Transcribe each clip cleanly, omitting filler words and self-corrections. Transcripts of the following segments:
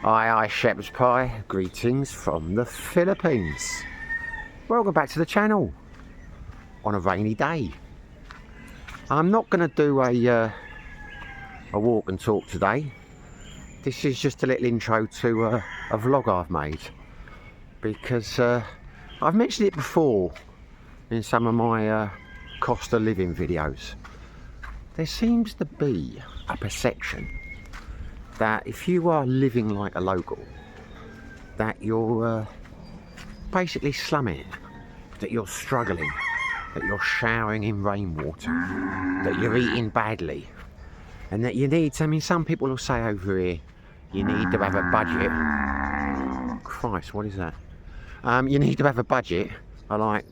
Aye, shepherd's pie. Greetings from the Philippines. Welcome back to the channel on a rainy day. I'm not going to do a walk and talk today. This is just a little intro to a vlog I've made, because I've mentioned it before in some of my cost of living videos. There seems to be a perception that if you are living like a local, that you're basically slumming it, that you're struggling, that you're showering in rainwater, that you're eating badly, and that you need, I mean, some people will say over here, you need to have a budget. Christ, what is that? You need to have a budget of like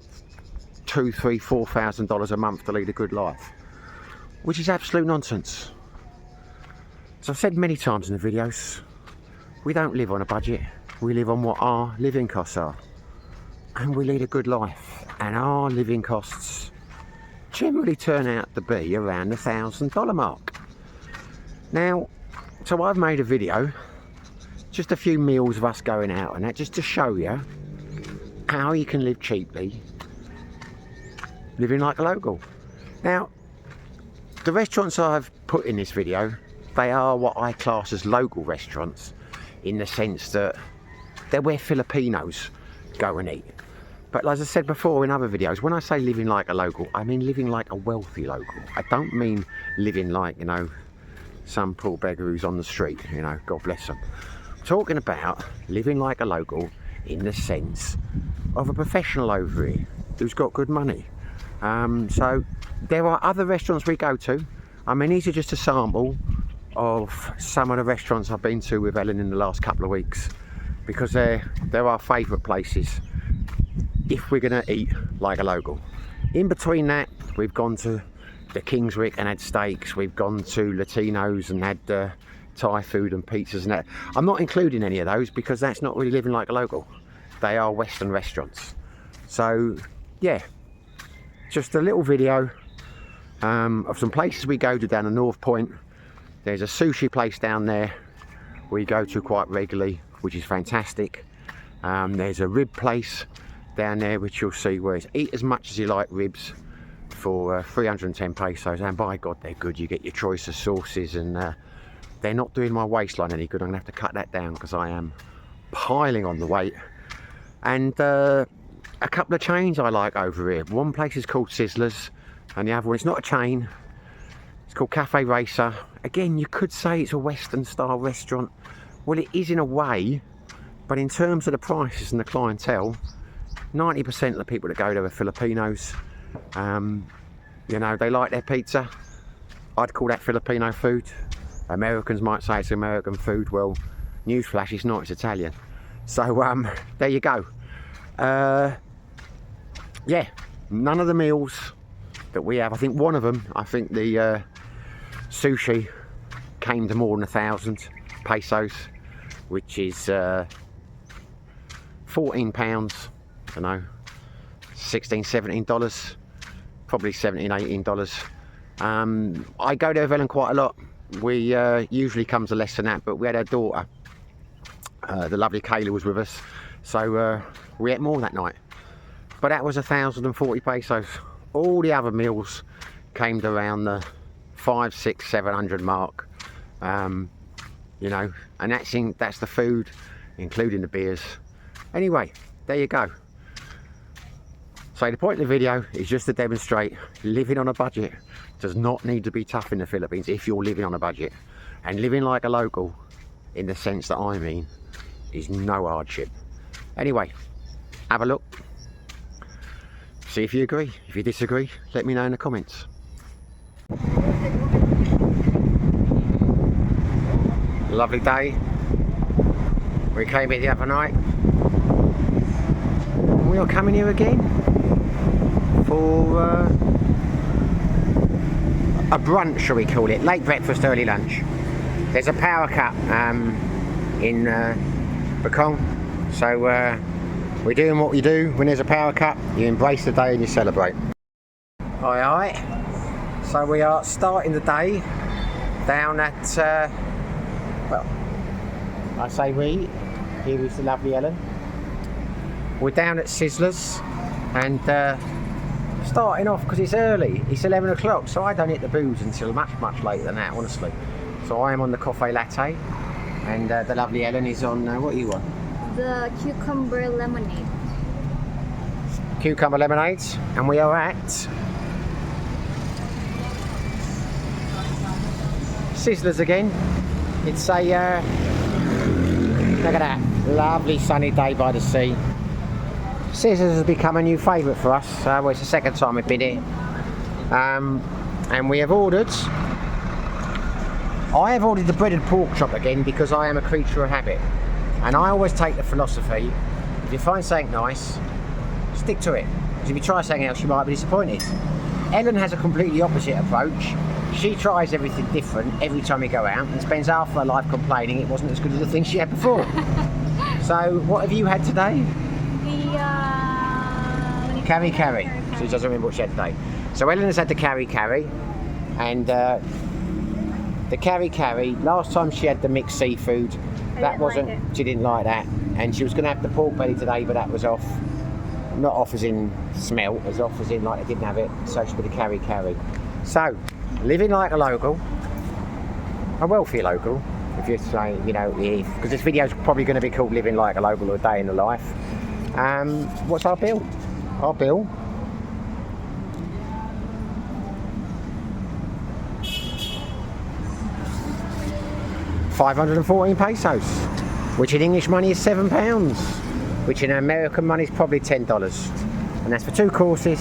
$2,000, $3,000, $4,000 a month to lead a good life, which is absolute nonsense. As I've said many times in the videos, we don't live on a budget. We live on what our living costs are, and we lead a good life, and our living costs generally turn out to be around the $1,000 mark. Now, so I've made a video, just a few meals of us going out and that, just to show you how you can live cheaply, living like a local. Now, the restaurants I've put in this video, they are what I class as local restaurants, in the sense that they're where Filipinos go and eat. But as I said before in other videos, when I say living like a local, I mean living like a wealthy local. I don't mean living like, you know, some poor beggar who's on the street, you know, God bless them. I'm talking about living like a local in the sense of a professional over here who's got good money. So there are other restaurants we go to. I mean, these are just a sample of some of the restaurants I've been to with Ellen in the last couple of weeks, because they're our favourite places if we're going to eat like a local. In between that, we've gone to the Kingswick and had steaks. We've gone to Latinos and had Thai food and pizzas and that. I'm not including any of those because that's not really living like a local. They are Western restaurants. So yeah, just a little video of some places we go to down the North Point. There's a sushi place down there we go to quite regularly, which is fantastic. There's a rib place down there which you'll see, where it's eat as much as you like ribs for 310 pesos, and by God they're good. You get your choice of sauces, and they're not doing my waistline any good. I'm gonna have to cut that down because I am piling on the weight. And a couple of chains I like over here. One place is called Sizzlers, and the other one, it's not a chain, it's called Cafe Racer. Again, you could say it's a Western style restaurant. Well, it is in a way, but in terms of the prices and the clientele, 90% of the people that go there are Filipinos. You know, they like their pizza. I'd call that Filipino food. Americans might say it's American food. Well, newsflash, it's not, it's Italian. So there you go. Yeah, none of the meals that we have, I think one of them, I think the sushi came to more than 1,000 pesos, which is 14 pounds, I don't know, $16, $17, probably $17, $18. I go there with Ellen quite a lot. We usually comes to less than that, but we had our daughter, the lovely Kayla, was with us, so we ate more that night. But that was 1,040 pesos. All the other meals came to around the 500, 600, 700 mark. You know, and that's the food, including the beers. Anyway, there you go. So the point of the video is just to demonstrate living on a budget does not need to be tough in the Philippines if you're living on a budget. And living like a local, in the sense that I mean, is no hardship. Anyway, have a look. See if you agree. If you disagree, let me know in the comments. Lovely day. We came here the other night. We are coming here again for a brunch, shall we call it? Late breakfast, early lunch. There's a power cut in Bacong, so we're doing what you do when there's a power cut. You embrace the day and you celebrate. Aye. So we are starting the day down at well, I say we. Here is the lovely Ellen. We're down at Sizzlers and starting off because it's early. It's 11 o'clock, so I don't hit the booze until much later than that, honestly. So I am on the coffee latte, and the lovely Ellen is on, what are you on? The cucumber lemonade. Cucumber lemonade, and we are at Sizzlers again. It's a, look at that, lovely sunny day by the sea. Sizzlers has become a new favourite for us. Well, it's the second time we've been here. And we have ordered, I have ordered the breaded pork chop again because I am a creature of habit. And I always take the philosophy, if you find something nice, stick to it. Because if you try something else, you might be disappointed. Ellen has a completely opposite approach. She tries everything different every time we go out and spends half her life complaining it wasn't as good as the things she had before. So, what have you had today? The Carry. So she doesn't remember what she had today. So Ellen has had the carry, and the carry. Last time she had the mixed seafood, she didn't like that, and she was going to have the pork belly today, but that was off. Not off as in smell, as off as in like they didn't have it. So she put the carry. So, living like a local, a wealthy local, if you're saying, you know, because this video is probably going to be called "Living Like a Local" or "A Day in the Life." What's our bill? Our bill. £514, which in English money is £7, which in American money is probably $10. And that's for 2 courses.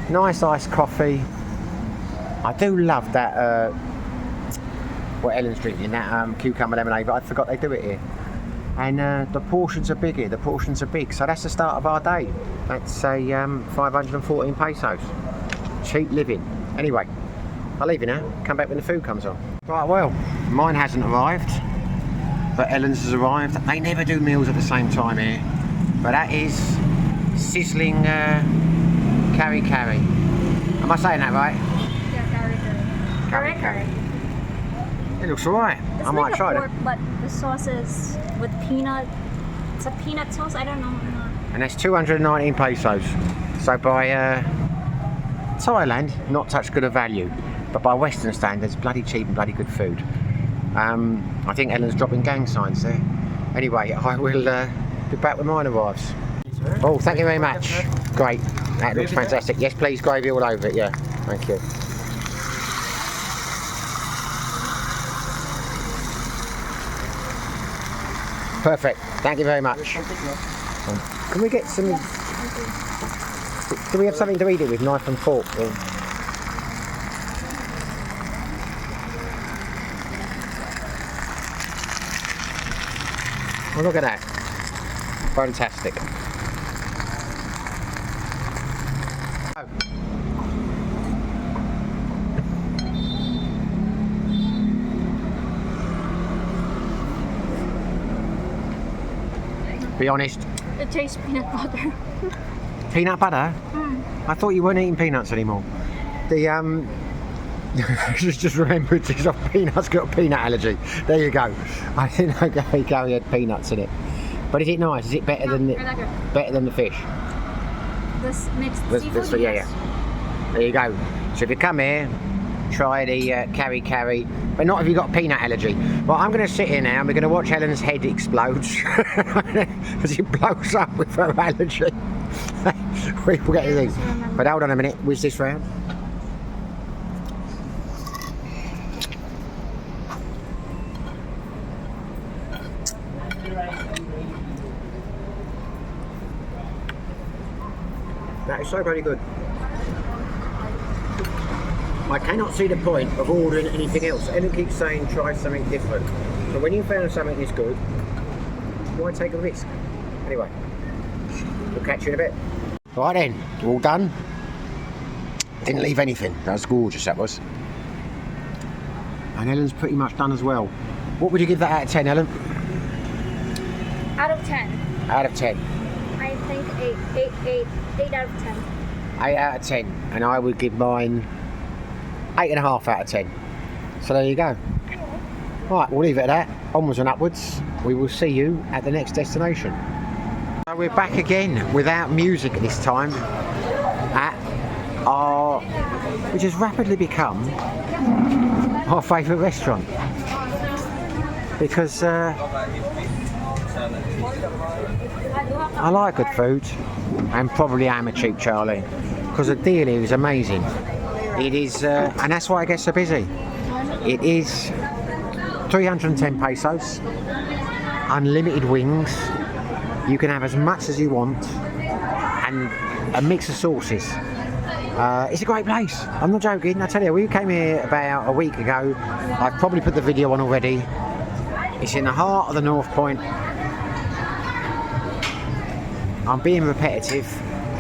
Nice iced coffee. I do love that, what Ellen's drinking, that cucumber lemonade, but I forgot they do it here. And the portions are big here, the portions are big. So that's the start of our day. That's a 514 pesos. Cheap living. Anyway, I'll leave you now. Come back when the food comes on. Right, well, mine hasn't arrived, but Ellen's has arrived. They never do meals at the same time here. But that is sizzling carry. Am I saying that right? Yeah, carry. It looks alright. I might like try pork, it. But the sauce is with peanut. It's a peanut sauce. I don't know. And that's 219 pesos. So by Thailand, not such good a value, but by Western standards, bloody cheap and bloody good food. I think Ellen's dropping gang signs there. Anyway, I will be back when mine arrives. Oh, thank you very much. Great. That looks fantastic. Yes, please, gravy all over it. Yeah, thank you. Perfect. Thank you very much. Can we get some... Do we have something to eat it with, knife and fork? Or... Oh, look at that. Fantastic. Be honest. It tastes peanut butter. Peanut butter? I thought you weren't eating peanuts anymore. The just remembered he's off peanuts, got a peanut allergy. There you go. I didn't know Gary had peanuts in it. But is it nice? Is it better than the fish? This mixed seafood? Yeah. There you go. So if you come here, try the carry, but not if you've got a peanut allergy. Well, I'm going to sit here now and we're going to watch Ellen's head explode as it blows up with her allergy. We will get things. But hold on a minute, whiz this round. That is so very good. I cannot see the point of ordering anything else. Ellen keeps saying try something different. But when you found something this good, why take a risk? Anyway, we'll catch you in a bit. Right then, all done. Didn't leave anything. That was gorgeous, that was. And Ellen's pretty much done as well. What would you give that out of 10, Ellen? Out of 10. Out of 10. I think 8 out of 10. 8 out of 10. And I would give mine 8.5 out of 10. So there you go. Right, we'll leave it at that. onwards and upwards. We will see you at the next destination. So we're back again without music this time at our, which has rapidly become our favourite restaurant, because I like good food, and probably am a cheap Charlie, because the deal here is amazing. It is, and that's why it gets so busy. It is 310 pesos, unlimited wings. You can have as much as you want, and a mix of sauces. It's a great place. I'm not joking. I tell you, we came here about a week ago. I've probably put the video on already. It's in the heart of the North Point. I'm being repetitive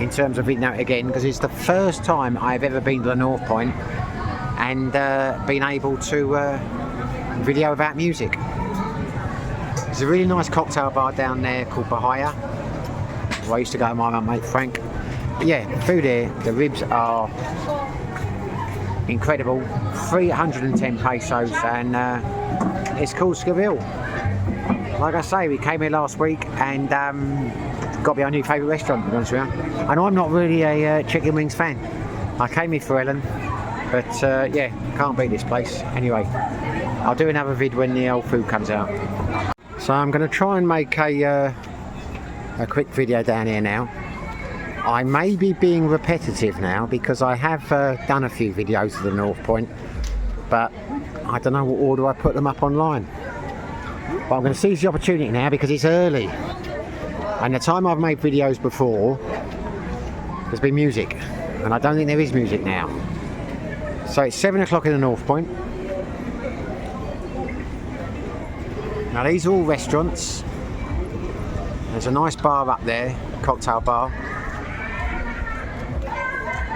in terms of eating out again, because it's the first time I've ever been to the North Point and been able to video about music. There's a really nice cocktail bar down there called Bahia, where I used to go with my mate Frank. But yeah, food here, the ribs are incredible. 310 pesos, and it's called Scaville. Like I say, we came here last week and got to be our new favourite restaurant, to be honest with you. And I'm not really a chicken wings fan. I came here for Ellen, but yeah, can't beat this place. Anyway, I'll do another vid when the old food comes out. So I'm going to try and make a quick video down here now. I may be being repetitive now, because I have done a few videos of the North Point, but I don't know what order I put them up online. But I'm going to seize the opportunity now, because it's early, and the time I've made videos before there's been music, and I don't think there is music now. So it's 7 o'clock in the North Point. Now these are all restaurants. There's a nice bar up there, cocktail bar.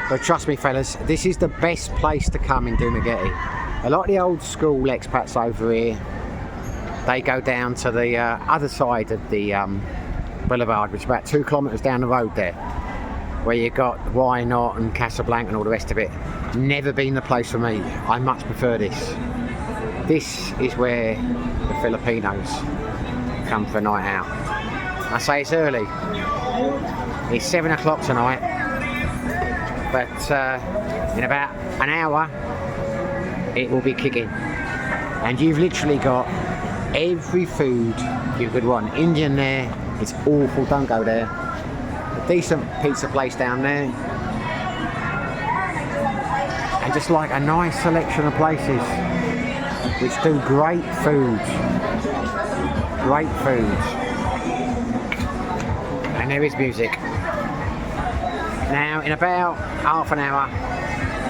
But trust me fellas, this is the best place to come in Dumaguete. A lot of the old school expats over here, they go down to the other side of the boulevard, which is about 2 kilometres down the road there, where you got Why Not and Casablanca and all the rest of it. Never been the place for me. I much prefer this. This is where the Filipinos come for a night out. I say it's early. It's 7 o'clock tonight, but in about an hour it will be kicking, and you've literally got every food you could want. Indian there, it's awful, don't go there. A decent pizza place down there, and just like a nice selection of places which do great food. Great food. And there is music. Now in about half an hour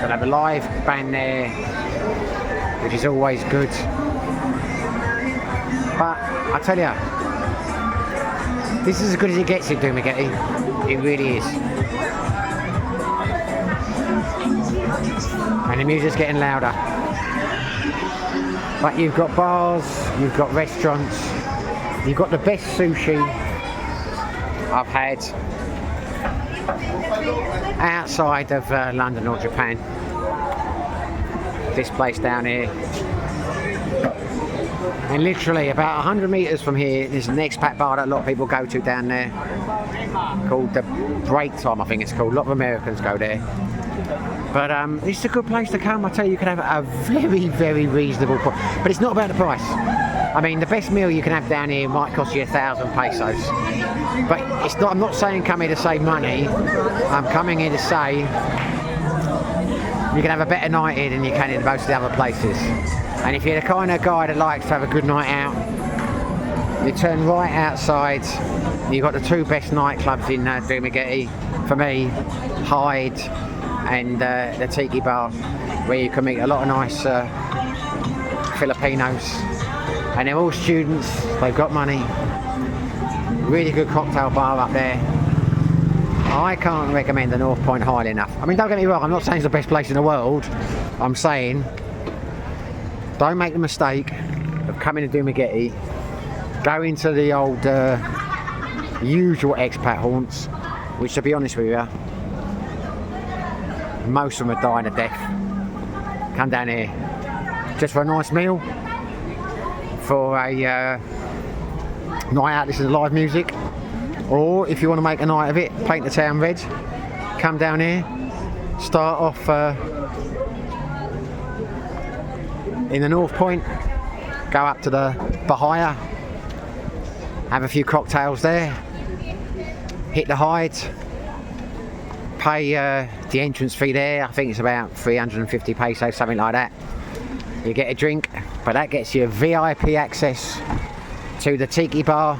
we'll have a live band there, which is always good. But I tell you, this is as good as it gets in Dumaguete. It really is. And the music's getting louder. But you've got bars, you've got restaurants, you've got the best sushi I've had outside of London or Japan. This place down here. And literally about 100 metres from here, there's an expat bar that a lot of people go to down there, called the Break Time, I think it's called. A lot of Americans go there. But it's a good place to come. I tell you, you can have a very, very reasonable price. But it's not about the price. I mean, the best meal you can have down here might cost you 1,000 pesos. But it's not. I'm not saying come here to save money. I'm coming here to say you can have a better night here than you can in most of the other places. And if you're the kind of guy that likes to have a good night out, you turn right outside. You've got the 2 best nightclubs in Dumaguete. For me, Hyde and the Tiki Bar, where you can meet a lot of nice Filipinos, and they're all students, they've got money. Really good cocktail bar up there. I can't recommend the North Point highly enough. I mean, don't get me wrong, I'm not saying it's the best place in the world. I'm saying don't make the mistake of coming to Dumaguete, go into the old usual expat haunts, which, to be honest with you, most of them are dying a death. Come down here just for a nice meal, for a night out, listen to live music, or if you want to make a night of it, paint the town red, come down here, start off in the North Point, go up to the Bahia, have a few cocktails there, hit the Hyde, pay the entrance fee there. I think it's about 350 pesos, something like that. You get a drink, but that gets you VIP access to the tiki bar,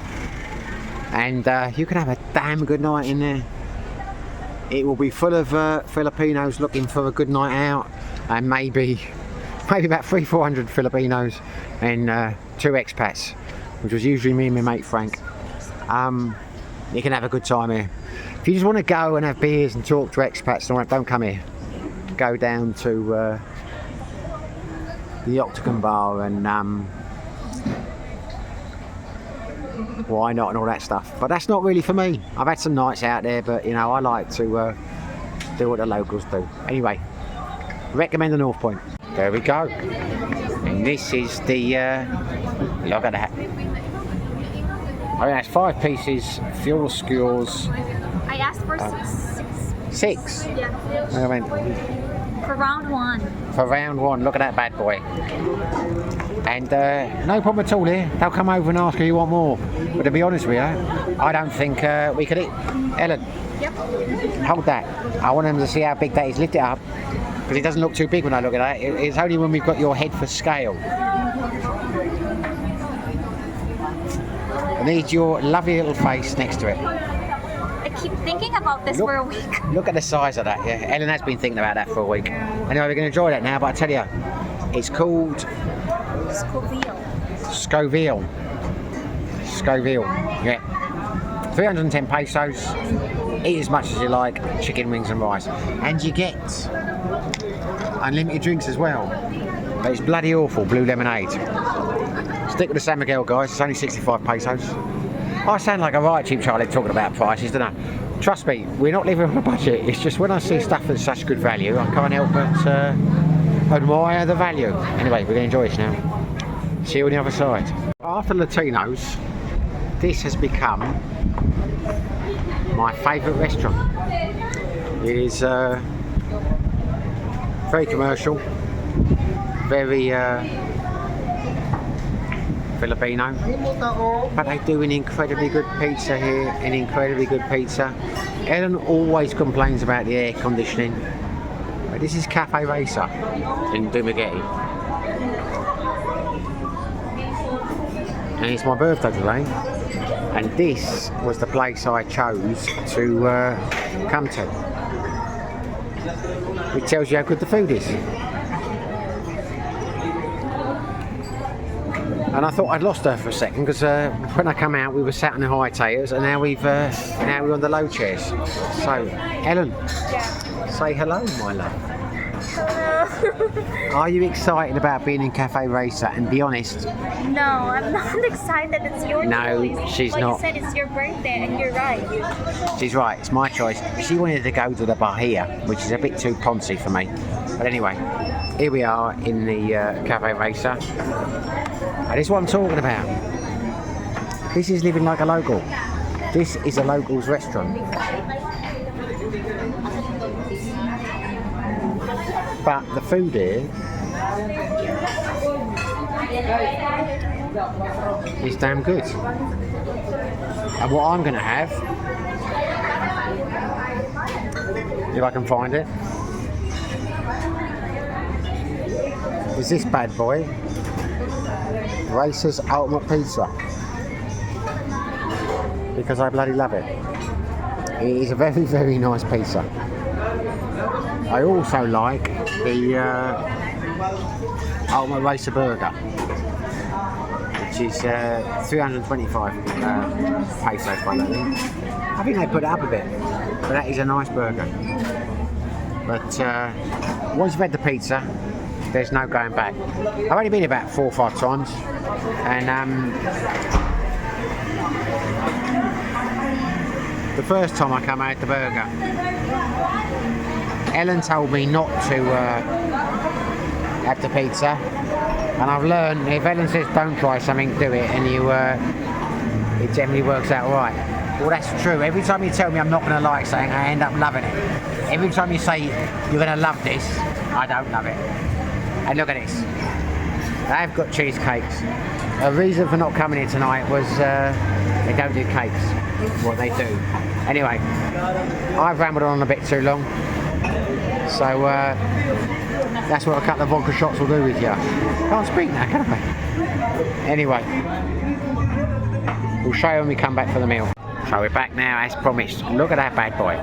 and you can have a damn good night in there. It will be full of Filipinos looking for a good night out, and maybe about 300-400 Filipinos and 2 expats, which was usually me and my mate Frank. You can have a good time here. If you just want to go and have beers and talk to expats, don't come here. Go down to the Octagon Bar and why not and all that stuff. But that's not really for me. I've had some nights out there, but you know, I like to do what the locals do. Anyway, recommend the North Point. There we go. And this is the look at that. I mean, that's 5 pieces, fuel skewers. I asked for 6. 6? Yeah. I mean, For round 1. for round 1, look at that bad boy. And no problem at all here. They'll come over and ask if you want more. But to be honest with you, I don't think we could eat. Ellen, Yep. hold that. I want them to see how big that is. Lift it up. Because it doesn't look too big when I look at that. It's only when we've got your head for scale. I need your lovely little face next to it. I keep thinking about this for a week. Look at the size of that, yeah. Ellen has been thinking about that for a week. Anyway, we're going to enjoy that now, but I tell you, it's called Scoville. Scoville, yeah. 310 pesos, eat as much as you like, chicken wings and rice. And you get unlimited drinks as well. But it's bloody awful, blue lemonade. Stick with the San Miguel, guys, it's only 65 pesos. I sound like a right cheap Charlie talking about prices, don't I? Trust me, we're not living on a budget. It's just when I see stuff that's such good value, I can't help but admire the value. Anyway, we're going to enjoy this now. See you on the other side. After Latinos, this has become my favourite restaurant. It is very commercial, very Filipino, but they do an incredibly good pizza here, an incredibly good pizza. Ellen always complains about the air conditioning, but this is Cafe Racer in Dumaguete, and it's my birthday today, and this was the place I chose to come to. It tells you how good the food is. And I thought I'd lost her for a second because when I come out we were sat on the high taters, and now we're on the low chairs. So Ellen, say hello, my love. Hello. Are you excited about being in Cafe Racer? And be honest. No, I'm not excited. It's your choice. She's like not. You said, it's your birthday, and you're right. She's right, it's my choice. She wanted to go to the Bahia, which is a bit too poncy for me. But anyway, here we are in the Cafe Racer. And this is what I'm talking about. This is living like a local. This is a local's restaurant. But the food here is damn good. And what I'm going to have, if I can find it, is this bad boy. Racer's Ultimate Pizza, because I bloody love it. It is a very, very nice pizza. I also like the Ultimate Racer Burger, which is 325 pesos by that thing. I think they put it up a bit, but that is a nice burger. But once you've had the pizza, there's no going back. I've only been about 4 or 5 times, and the first time I came, I had the burger. Ellen told me not to have the pizza, And I've learned if Ellen says don't try something, do it, and it generally works out right. Well, that's true. Every time you tell me I'm not going to like something, I end up loving it. Every time you say you're going to love this, I don't love it. And look at this. They've got cheesecakes. A reason for not coming here tonight was they don't do cakes. What they do. Anyway, I've rambled on a bit too long. So that's what a couple of vodka shots will do with you. Can't speak now, can I? Anyway, we'll show you when we come back for the meal. So we're back now, as promised. Look at that bad boy.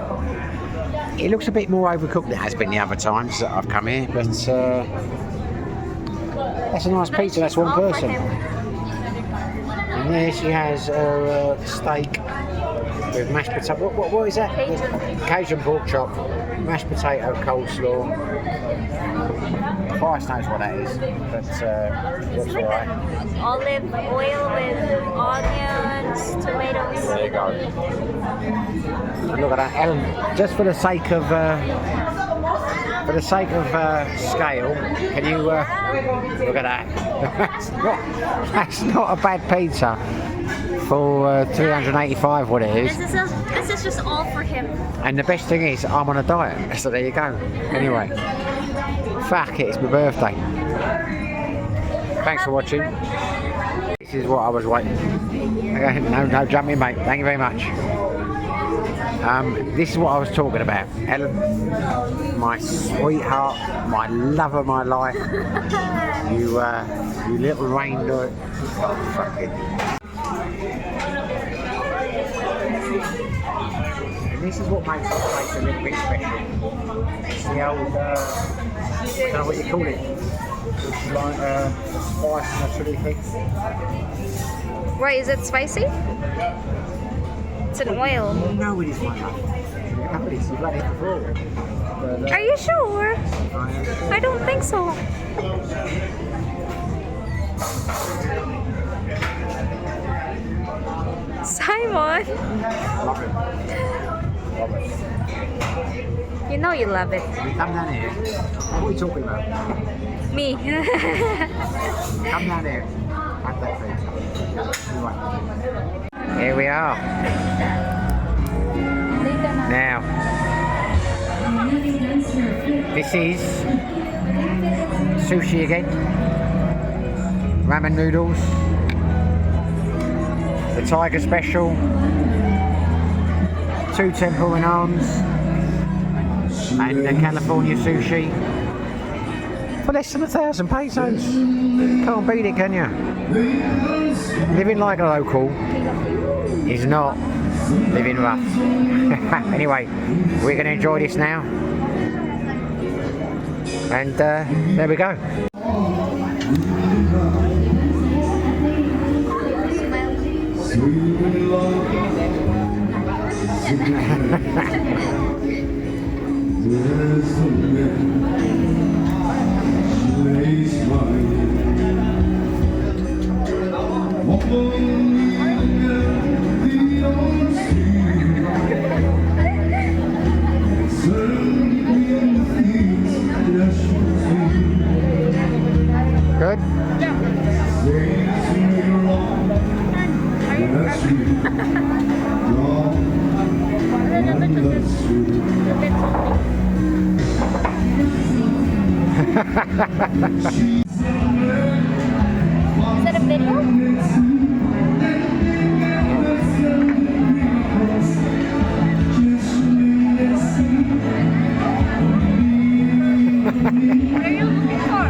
It looks a bit more overcooked than it has been the other times that I've come here, but that's a nice pizza, that's one person. And there she has a steak with mashed potato. What is that? Cajun pork chop, mashed potato, coleslaw. Christ knows what that is, but looks alright. Olive oil with onions, tomatoes. There you go. And look at that, Ellen. Just for the sake of scale, can you look at that? that's not a bad pizza for 385. What it is. This is just all for him. And the best thing is, I'm on a diet, so there you go. Anyway, fuck it, it's my birthday. Thanks for watching. This is what I was waiting. Okay, no jumping, mate. Thank you very much. This is what I was talking about. Ellen, my sweetheart, my love of my life. You little reindeer. Oh, fuck it. And this is what makes this place a little bit special. It's the old, I don't know what you call it. It's like a spice and a chili thing. Why is it spicy? It's an oil. No, it is my love. No, it is. You've had it before. But, Are you sure? I don't think so. Simon! love it. Love it. You know you love it. We come down here. What are you talking about? Me. Come down here. Have that pizza. Anyway. Here we are. Now, this is sushi again. Ramen noodles. The Tiger Special. 2 tempura naans. And the California sushi. For less than 1,000 pesos. Can't beat it, can you? Living like a local is not living rough. Anyway, we're going to enjoy this now. And there we go. Good? Is that a video? What are you looking for?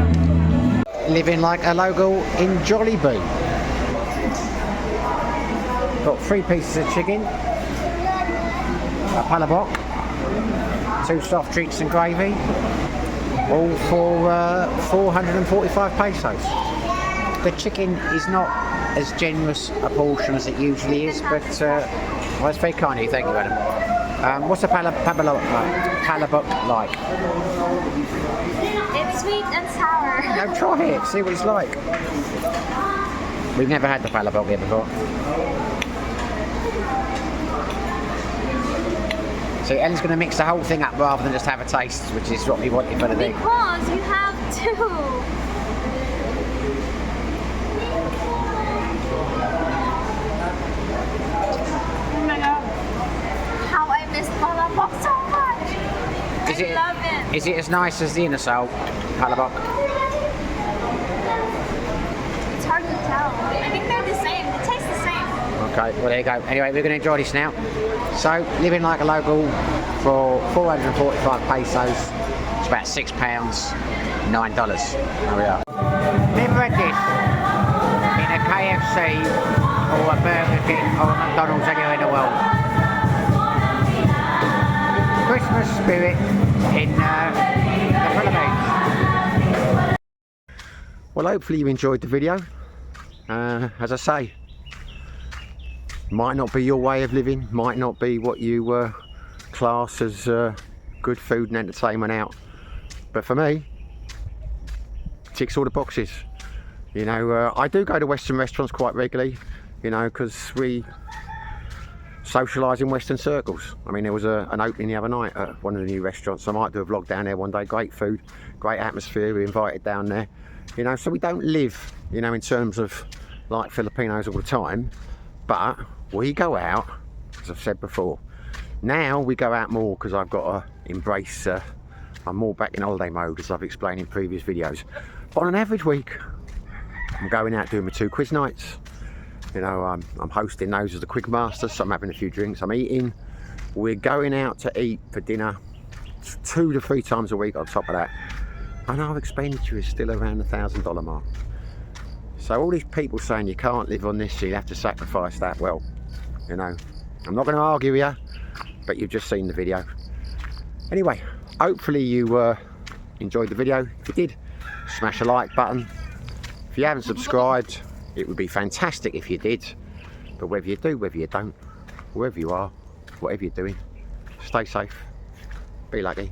Living like a local in Jollibee. Got 3 pieces of chicken, a palabok, 2 soft drinks and gravy, all for 445 pesos. The chicken is not as generous a portion as it usually is, but well, it's very kind of you. Thank you, Adam. What's a palabok like? It's sweet and sour. No, try it, see what it's like. We've never had the palabok here before. So Ellen's going to mix the whole thing up rather than just have a taste, which is what we wanted for the thing. Because you have to. Is it as nice as the inner sole, Halabok? It's hard to tell. I think they're the same. It tastes the same. Okay, well there you go. Anyway, we're going to enjoy this now. So, living like a local for 445 pesos, it's about £6, $9. There we are. Never had this in a KFC or a Burger King or a McDonald's anywhere in the world. Christmas spirit in the Philippines. Well, hopefully you enjoyed the video. As I say, might not be your way of living, might not be what you class as good food and entertainment out, but for me, ticks all the boxes. You know, I do go to Western restaurants quite regularly, you know, because we socialise in Western circles. I mean, there was an opening the other night at one of the new restaurants. I might do a vlog down there one day. Great food, great atmosphere, we're invited down there, you know, so we don't live, you know, in terms of like Filipinos all the time, but we go out, as I've said before. Now we go out more because I've got to embrace, I'm more back in holiday mode, as I've explained in previous videos. But on an average week, I'm going out doing my 2 quiz nights. You know, I'm hosting those as the quiz master, so I'm having a few drinks, I'm eating. We're going out to eat for dinner 2 to 3 times a week on top of that. And our expenditure is still around the $1,000 mark. So all these people saying you can't live on this, so you have to sacrifice that, well, you know, I'm not going to argue with you, but you've just seen the video. Anyway, hopefully you enjoyed the video. If you did, smash the like button. If you haven't subscribed, it would be fantastic if you did. But whether you do, whether you don't, wherever you are, whatever you're doing, stay safe, be lucky.